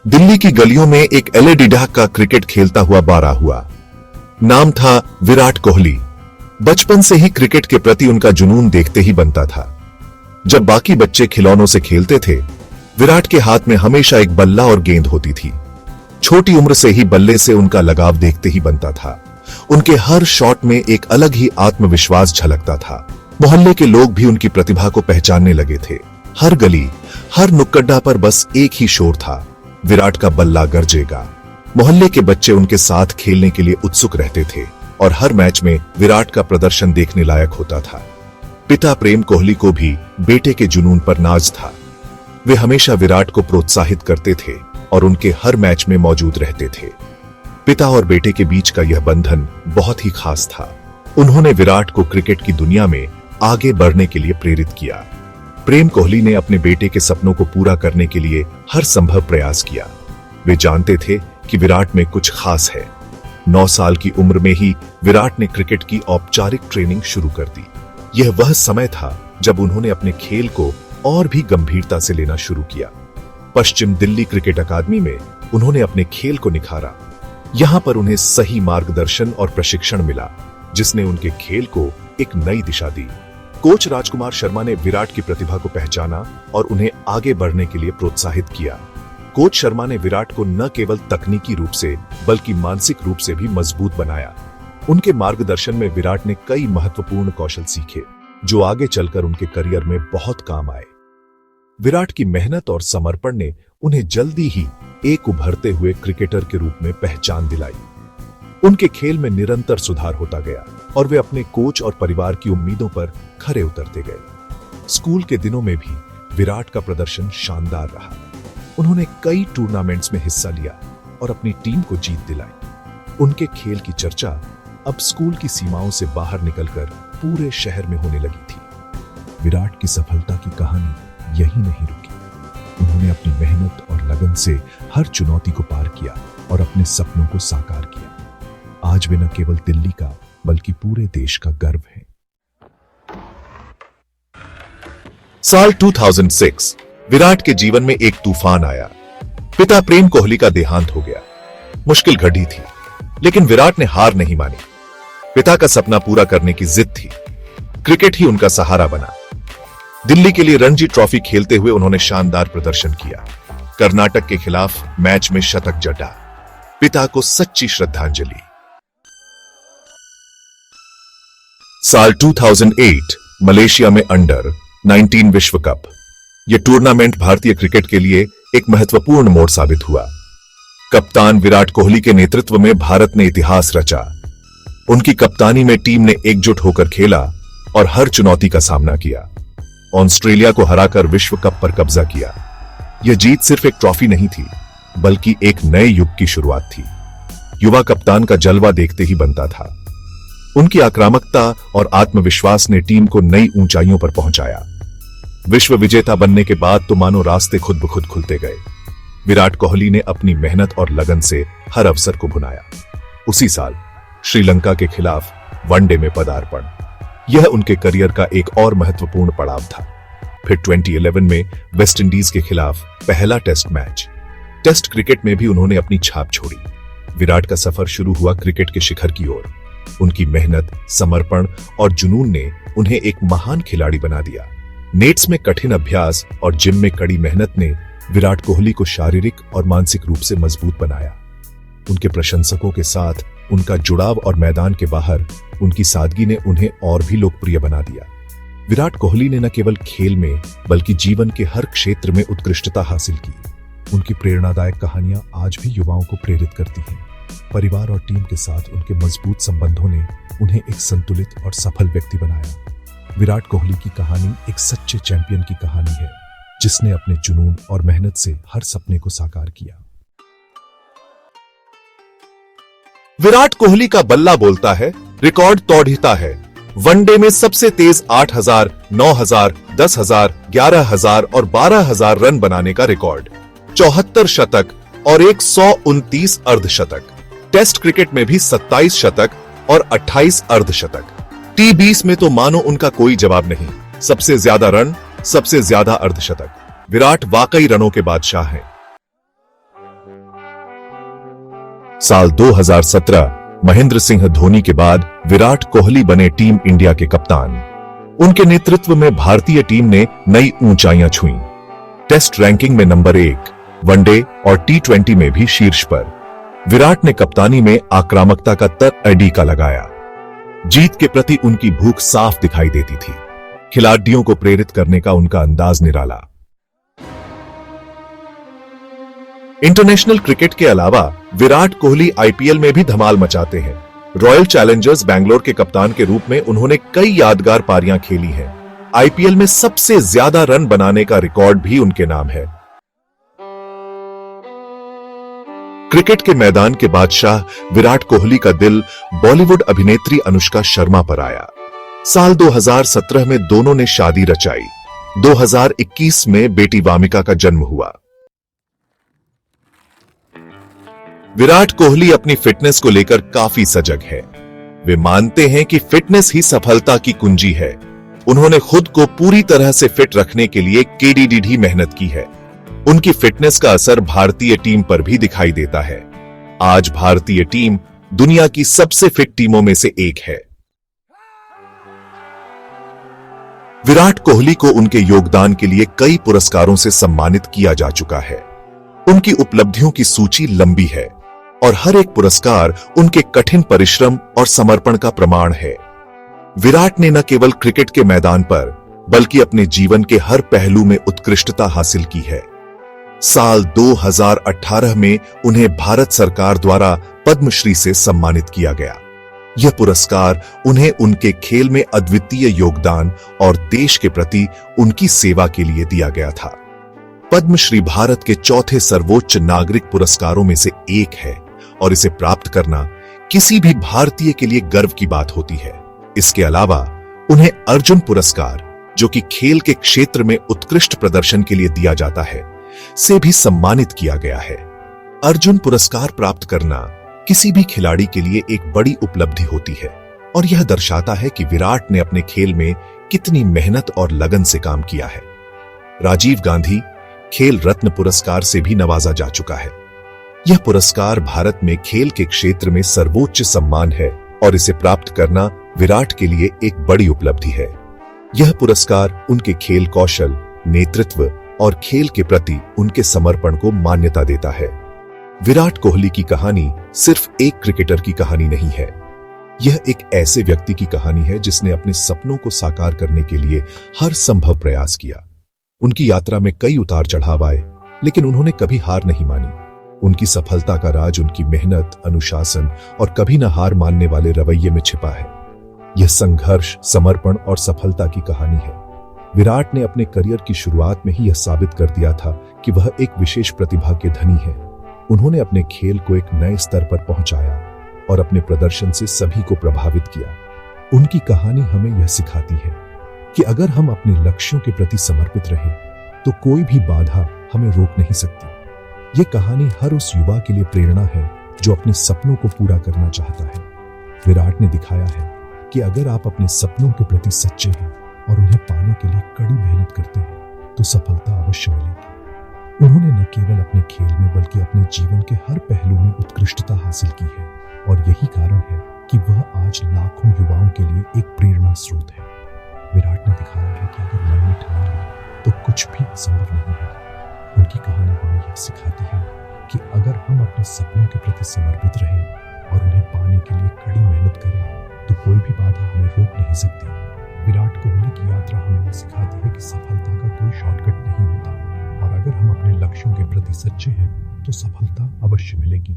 दिल्ली की गलियों में एक एलईडी डाक का क्रिकेट खेलता हुआ बारा हुआ। नाम था विराट कोहली। बचपन से ही क्रिकेट के प्रति उनका जुनून देखते ही बनता था। जब बाकी बच्चे खिलौनों से खेलते थे, विराट के हाथ में हमेशा एक बल्ला और गेंद होती थी। छोटी उम्र से ही बल्ले से उनका लगाव देखते ही बनता था। उनके हर शॉट में एक अलग ही आत्मविश्वास झलकता था। मोहल्ले के लोग भी उनकी प्रतिभा को पहचानने लगे थे। हर गली, हर नुक्कड़ पर बस एक ही शोर था, विराट का बल्ला गरजेगा। मोहल्ले के बच्चे उनके साथ खेलने के लिए उत्सुक रहते थे और हर मैच में विराट का प्रदर्शन देखने लायक होता था। पिता प्रेम कोहली को भी बेटे के जुनून पर नाज था। वे हमेशा विराट को प्रोत्साहित करते थे और उनके हर मैच में मौजूद रहते थे। पिता और बेटे के बीच का यह बंधन बहुत ही खास था। उन्होंने विराट को क्रिकेट की दुनिया में आगे बढ़ने के लिए प्रेरित किया। प्रेम कोहली ने अपने बेटे के सपनों को पूरा करने के लिए हर संभव प्रयास किया। वे जानते थे कि विराट में कुछ खास है। 9 साल की उम्र में ही विराट ने क्रिकेट की औपचारिक ट्रेनिंग शुरू कर दी। यह वह समय था जब उन्होंने अपने खेल को और भी गंभीरता से लेना शुरू किया। पश्चिम दिल्ली क्रिकेट अकादमी में उन्होंने अपने खेल को निखारा। यहां पर उन्हें सही मार्गदर्शन और प्रशिक्षण मिला, जिसने उनके खेल को एक नई दिशा दी। कोच राजकुमार शर्मा ने विराट की प्रतिभा को पहचाना और उन्हें आगे बढ़ने के लिए प्रोत्साहित किया। कोच शर्मा ने विराट को न केवल तकनीकी रूप से बल्कि मानसिक रूप से भी मजबूत बनाया। उनके मार्गदर्शन में विराट ने कई महत्वपूर्ण कौशल सीखे, जो आगे चलकर उनके करियर में बहुत काम आए। विराट की मेहनत और समर्पण ने उन्हें जल्दी ही एक उभरते हुए क्रिकेटर के रूप में पहचान दिलाई। उनके खेल में निरंतर सुधार होता गया और वे अपने कोच और परिवार की उम्मीदों पर खरे उतरते गए। स्कूल के दिनों में भी विराट का प्रदर्शन शानदार रहा। उन्होंने कई टूर्नामेंट्स में हिस्सा लिया और अपनी टीम को जीत दिलाई। उनके खेल की चर्चा अब स्कूल की सीमाओं से बाहर निकलकर पूरे शहर में होने लगी थी। विराट की सफलता की कहानी यही नहीं रुकी। उन्होंने अपनी मेहनत और लगन से हर चुनौती को पार किया और अपने सपनों को साकार किया। आज वे न केवल दिल्ली का बल्कि पूरे देश का गर्व है। साल 2006 विराट के जीवन में एक तूफान आया। पिता प्रेम कोहली का देहांत हो गया। मुश्किल घड़ी थी, लेकिन विराट ने हार नहीं मानी। पिता का सपना पूरा करने की जिद थी। क्रिकेट ही उनका सहारा बना। दिल्ली के लिए रणजी ट्रॉफी खेलते हुए उन्होंने शानदार प्रदर्शन किया। कर्नाटक के खिलाफ मैच में शतक जड़ा। पिता को सच्ची श्रद्धांजलि। साल 2008 मलेशिया में अंडर 19 विश्व कप। यह टूर्नामेंट भारतीय क्रिकेट के लिए एक महत्वपूर्ण मोड़ साबित हुआ। कप्तान विराट कोहली के नेतृत्व में भारत ने इतिहास रचा। उनकी कप्तानी में टीम ने एकजुट होकर खेला और हर चुनौती का सामना किया। ऑस्ट्रेलिया को हराकर विश्व कप पर कब्जा किया। यह जीत सिर्फ एक ट्रॉफी नहीं थी, बल्कि एक नए युग की शुरुआत थी। युवा कप्तान का जलवा देखते ही बनता था। उनकी आक्रामकता और आत्मविश्वास ने टीम को नई ऊंचाइयों पर पहुंचाया। विश्व विजेता बनने के बाद तो मानो रास्ते खुद ब खुद खुलते गए। विराट कोहली ने अपनी मेहनत और लगन से हर अवसर को भुनाया। उसी साल श्रीलंका के खिलाफ वनडे में पदार्पण। यह उनके करियर का एक और महत्वपूर्ण पड़ाव था। फिर 2011 में वेस्टइंडीज के खिलाफ पहला टेस्ट मैच। टेस्ट क्रिकेट में भी उन्होंने अपनी छाप छोड़ी। विराट का सफर शुरू हुआ क्रिकेट के शिखर की ओर। उनकी मेहनत, समर्पण और जुनून ने उन्हें एक महान खिलाड़ी बना दिया। नेट्स में कठिन अभ्यास और जिम में कड़ी मेहनत ने विराट कोहली को शारीरिक और मानसिक रूप से मजबूत बनाया। उनके प्रशंसकों के साथ उनका जुड़ाव और मैदान के बाहर उनकी सादगी ने उन्हें और भी लोकप्रिय बना दिया। विराट कोहली ने न केवल खेल में बल्कि जीवन के हर क्षेत्र में उत्कृष्टता हासिल की। उनकी प्रेरणादायक कहानियां आज भी युवाओं को प्रेरित करती हैं। परिवार और टीम के साथ उनके मजबूत संबंधों ने उन्हें एक संतुलित और सफल व्यक्ति बनाया। विराट कोहली की कहानी एक सच्चे चैंपियन की कहानी है, जिसने अपने जुनून और मेहनत से हर सपने को साकार किया। विराट कोहली का बल्ला बोलता है, रिकॉर्ड तोड़ता है। वनडे में सबसे तेज 8,000, 9,000, 10,000, 11,000 और 12,000 रन बनाने का रिकॉर्ड। 74 शतक और 129 अर्धशतक। टेस्ट क्रिकेट में भी 27 शतक और 28 अर्धशतक। T20 में तो मानो उनका कोई जवाब नहीं। सबसे ज्यादा रन, सबसे ज्यादा अर्धशतक। विराट वाकई रनों के बादशाह हैं। साल 2017 महेंद्र सिंह धोनी के बाद विराट कोहली बने टीम इंडिया के कप्तान। उनके नेतृत्व में भारतीय टीम ने नई ऊंचाइयां छुई। टेस्ट रैंकिंग में नंबर 1, वनडे और T20 में भी शीर्ष पर। विराट ने कप्तानी में आक्रामकता का तरीका लगाया। जीत के प्रति उनकी भूख साफ दिखाई देती थी। खिलाड़ियों को प्रेरित करने का उनका अंदाज निराला। इंटरनेशनल क्रिकेट के अलावा विराट कोहली आईपीएल में भी धमाल मचाते हैं। रॉयल चैलेंजर्स बैंगलोर के कप्तान के रूप में उन्होंने कई यादगार पारियां खेली हैं। आईपीएल में सबसे ज्यादा रन बनाने का रिकॉर्ड भी उनके नाम है। क्रिकेट के मैदान के बादशाह विराट कोहली का दिल बॉलीवुड अभिनेत्री अनुष्का शर्मा पर आया। साल 2017 में दोनों ने शादी रचाई। 2021 में बेटी वामिका का जन्म हुआ। विराट कोहली अपनी फिटनेस को लेकर काफी सजग है। वे मानते हैं कि फिटनेस ही सफलता की कुंजी है। उन्होंने खुद को पूरी तरह से फिट रखने के लिए केडीडीडी मेहनत की है। उनकी फिटनेस का असर भारतीय टीम पर भी दिखाई देता है। आज भारतीय टीम दुनिया की सबसे फिट टीमों में से एक है। विराट कोहली को उनके योगदान के लिए कई पुरस्कारों से सम्मानित किया जा चुका है। उनकी उपलब्धियों की सूची लंबी है और हर एक पुरस्कार उनके कठिन परिश्रम और समर्पण का प्रमाण है। विराट ने न केवल क्रिकेट के मैदान पर बल्कि अपने जीवन के हर पहलू में उत्कृष्टता हासिल की है। साल 2018 में उन्हें भारत सरकार द्वारा पद्मश्री से सम्मानित किया गया। यह पुरस्कार उन्हें उनके खेल में अद्वितीय योगदान और देश के प्रति उनकी सेवा के लिए दिया गया था। पद्मश्री भारत के चौथे सर्वोच्च नागरिक पुरस्कारों में से एक है और इसे प्राप्त करना किसी भी भारतीय के लिए गर्व की बात होती है। इसके अलावा उन्हें अर्जुन पुरस्कार, जो कि खेल के क्षेत्र में उत्कृष्ट प्रदर्शन के लिए दिया जाता है, से भी सम्मानित किया गया है। अर्जुन पुरस्कार प्राप्त करना किसी भी खिलाड़ी के लिए एक बड़ी उपलब्धि होती है और यह दर्शाता है कि विराट ने अपने खेल में कितनी मेहनत और लगन से काम किया है। राजीव गांधी खेल रत्न पुरस्कार से भी नवाजा जा चुका है। यह पुरस्कार भारत में खेल के क्षेत्र में सर्वोच्च सम्मान है और इसे प्राप्त करना विराट के लिए एक बड़ी उपलब्धि है। यह पुरस्कार उनके खेल कौशल, नेतृत्व और खेल के प्रति उनके समर्पण को मान्यता देता है। विराट कोहली की कहानी सिर्फ एक क्रिकेटर की कहानी नहीं है। यह एक ऐसे व्यक्ति की कहानी है जिसने अपने सपनों को साकार करने के लिए हर संभव प्रयास किया। उनकी यात्रा में कई उतार चढ़ाव आए, लेकिन उन्होंने कभी हार नहीं मानी। उनकी सफलता का राज उनकी मेहनत, अनुशासन और कभी न हार मानने वाले रवैये में छिपा है। यह संघर्ष, समर्पण और सफलता की कहानी है। विराट ने अपने करियर की शुरुआत में ही यह साबित कर दिया था कि वह एक विशेष प्रतिभा के धनी है। उन्होंने अपने खेल को एक नए स्तर पर पहुंचाया और अपने प्रदर्शन से सभी को प्रभावित किया। उनकी कहानी हमें यह सिखाती है कि अगर हम अपने लक्ष्यों के प्रति समर्पित रहें, तो कोई भी बाधा हमें रोक नहीं सकती। यह कहानी हर उस युवा के लिए प्रेरणा है जो अपने सपनों को पूरा करना चाहता है। विराट ने दिखाया है कि अगर आप अपने सपनों के प्रति सच्चे हैं और उन्हें पाने के लिए कड़ी मेहनत करते हैं, तो सफलता अवश्य मिलेगी। उन्होंने न केवल अपने खेल में बल्कि अपने जीवन के हर पहलू में उत्कृष्टता हासिल की है और यही कारण है कि वह आज लाखों युवाओं के लिए एक प्रेरणा स्रोत है। विराट ने दिखाया है कि अगर मन में ठान लिया तो कुछ भी असंभव नहीं है। उनकी कहानी हमें यह सिखाती है कि अगर हम अपने सपनों के प्रति समर्पित रहें और उन्हें पाने के लिए कड़ी मेहनत करें, तो कोई भी बाधा हमें रोक नहीं सकती। विराट कोहली की यात्रा हमें यह सिखाती है कि सफलता का कोई शॉर्टकट नहीं होता और अगर हम अपने लक्ष्यों के प्रति सच्चे हैं, तो सफलता अवश्य मिलेगी।